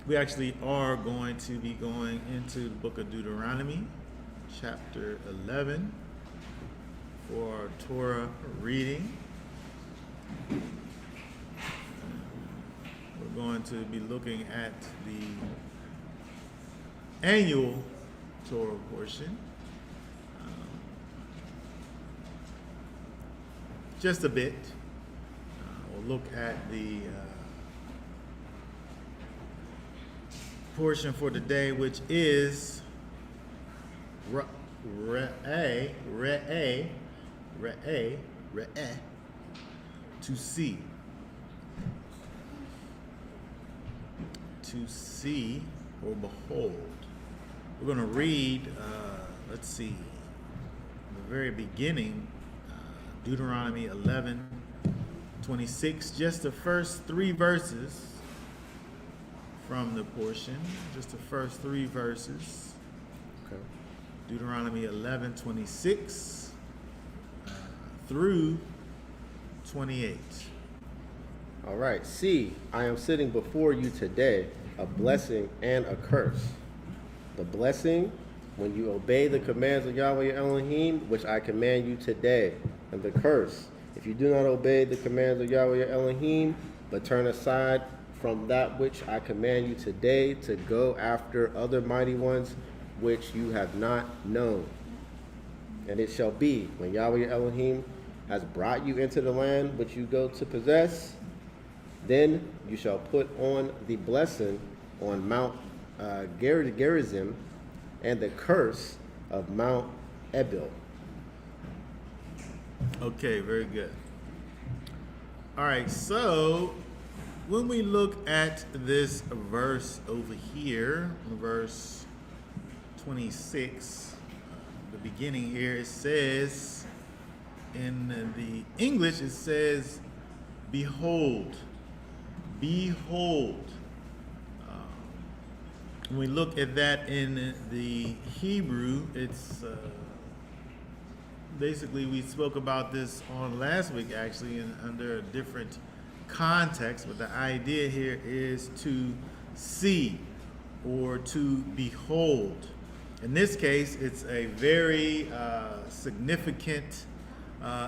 We actually are going to be going into the book of Deuteronomy, chapter 11, for our Torah reading. We're going to be looking at the annual Torah portion. Just a bit. We'll look at the portion for today, which is Re'eh, to see. To see or behold. We're going to read, let's see, the very beginning, Deuteronomy 11:26, just the first three verses from the portion, just the first three verses. Okay. Deuteronomy 11:26 through 28. All right. See, I am sitting before you today, a blessing and a curse. The blessing, when you obey the commands of Yahweh your Elohim, which I command you today. And the curse, if you do not obey the commands of Yahweh your Elohim, but turn aside from that which I command you today to go after other mighty ones which you have not known. And it shall be, when Yahweh your Elohim has brought you into the land which you go to possess, then you shall put on the blessing on Mount Gerizim and the curse of Mount Abib. Okay, very good. All right, so when we look at this verse over here, verse 26, the beginning here, it says, in the English, it says, behold, behold. When we look at that in the Hebrew, it's basically, we spoke about this on last week, actually, under a different context, but the idea here is to see or to behold. In this case, it's a very significant,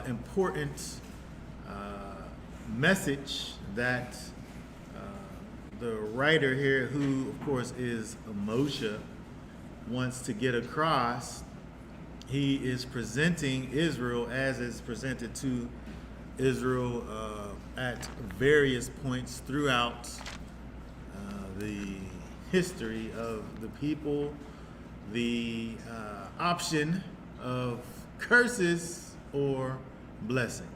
important message that the writer here, who of course is Moshe, wants to get across. He is presenting Israel as is presented to Israel at various points throughout the history of the people, the option of curses or blessings.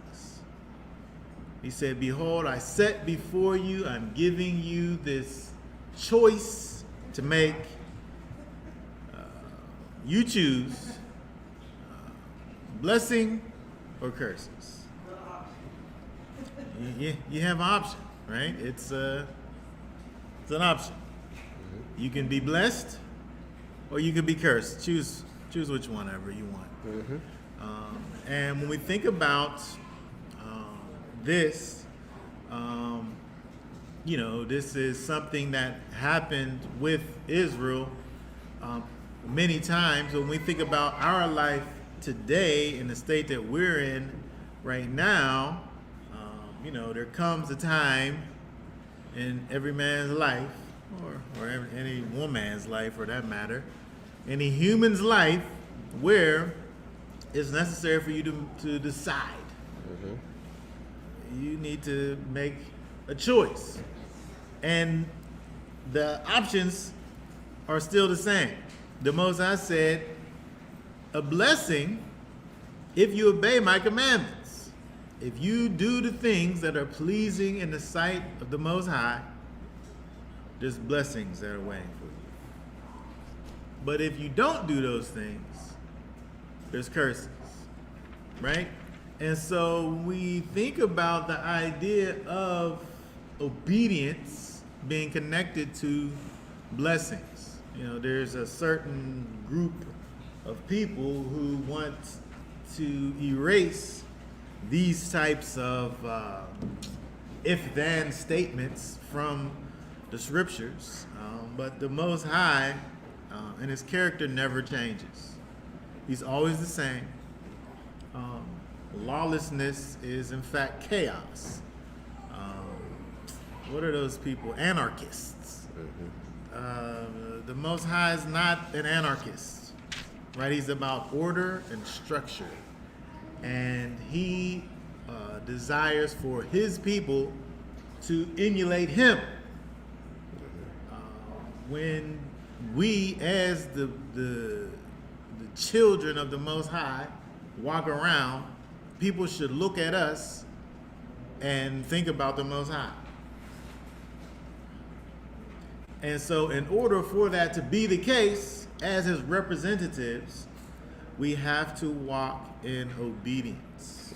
He said, behold, I set before you, I'm giving you this choice to make. You choose blessing or curses. You have an option, right? It's an option. You can be blessed or you can be cursed. Choose which one ever you want. And when we think about this, this is something that happened with Israel many times. When we think about our life today in the state that we're in right now, there comes a time in every man's life, or any woman's life for that matter, any human's life, where it's necessary for you to decide. You need to make a choice. And the options are still the same. The Most High said, a blessing if you obey my commandments. If you do the things that are pleasing in the sight of the Most High, there's blessings that are waiting for you. But if you don't do those things, there's curses, right? And so we think about the idea of obedience being connected to blessings. There's a certain group of people who want to erase these types of if-then statements from the scriptures, but the Most High and his character never changes. He's always the same. Lawlessness is in fact chaos. What are those people? Anarchists. The Most High is not an anarchist, right? He's about order and structure, and he desires for his people to emulate him. When we, as the children of the Most High, walk around, people should look at us and think about the Most High. And so in order for that to be the case, as his representatives, we have to walk in obedience.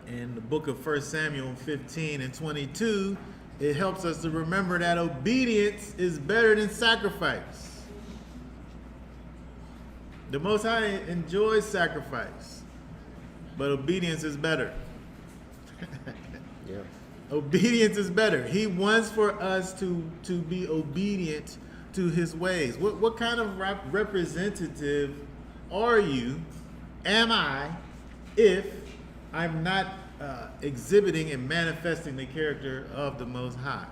In the book of 1 Samuel 15 and 22, it helps us to remember that obedience is better than sacrifice. The Most High enjoys sacrifice, but obedience is better. Yeah. Obedience is better. He wants for us to be obedient to his ways. What kind of representative are you, am I, if I'm not exhibiting and manifesting the character of the Most High?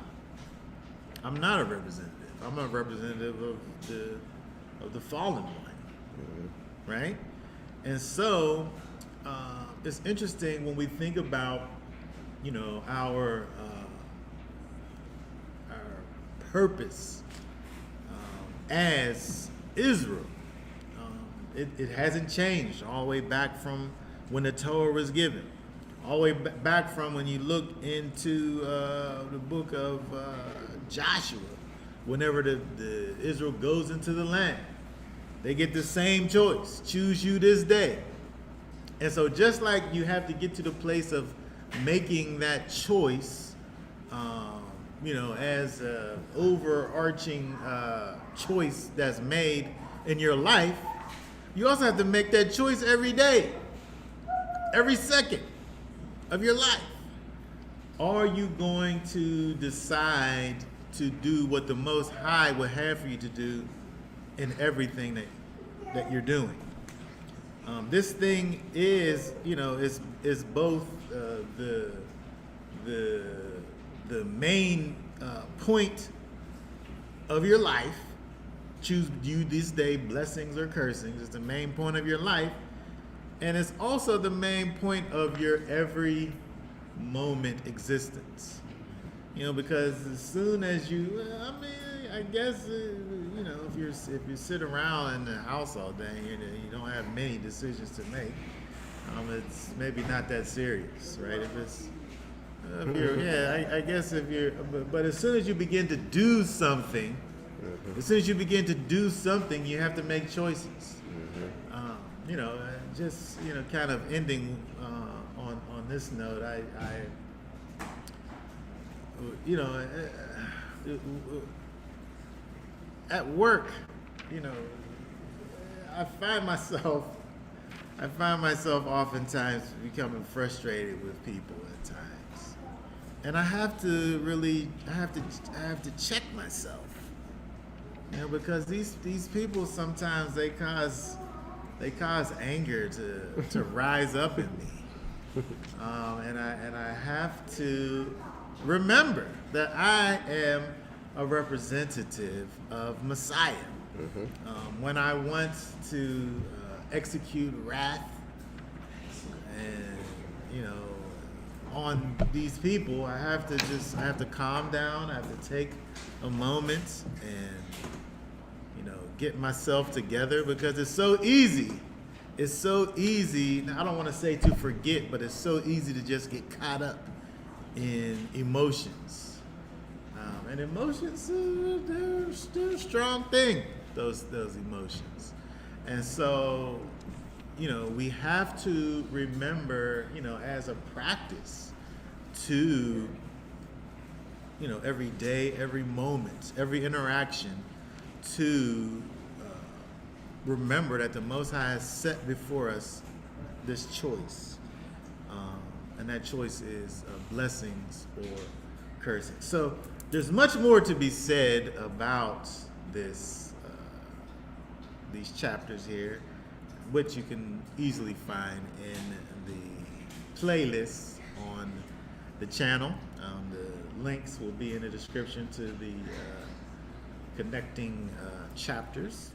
I'm not a representative. I'm a representative of the fallen one, right? And so it's interesting when we think about, our purpose as Israel. It hasn't changed all the way back from when the Torah was given, all the way back from when you look into the book of Joshua. Whenever the Israel goes into the land, they get the same choice: choose you this day. And so, just like you have to get to the place of making that choice, as an overarching choice that's made in your life, you also have to make that choice every day, every second of your life. Are you going to decide to do what the Most High would have for you to do in everything that you're doing? This thing is, is both the main point of your life. Choose you this day, blessings or cursings. It's the main point of your life, and it's also the main point of your every moment existence. Because as soon as you, I guess, if you sit around in the house all day, you don't have many decisions to make. It's maybe not that serious, right? But as soon as you begin to do something, you have to make choices. Kind of ending on this note, at work, I find myself oftentimes becoming frustrated with people at times, and I have to check myself, because these people sometimes they cause anger to rise up in me, and I have to remember that I am a representative of Messiah. When I want to execute wrath and on these people, I have to calm down. I have to take a moment and get myself together, because it's so easy. It's so easy. Now, I don't want to say to forget, but it's so easy to just get caught up in emotions. And emotions, they're a strong thing, those emotions. And so, we have to remember, as a practice to, every day, every moment, every interaction, to remember that the Most High has set before us this choice. And that choice is blessings or cursing. So there's much more to be said about these chapters here, which you can easily find in the playlist on the channel. The links will be in the description to the connecting chapters.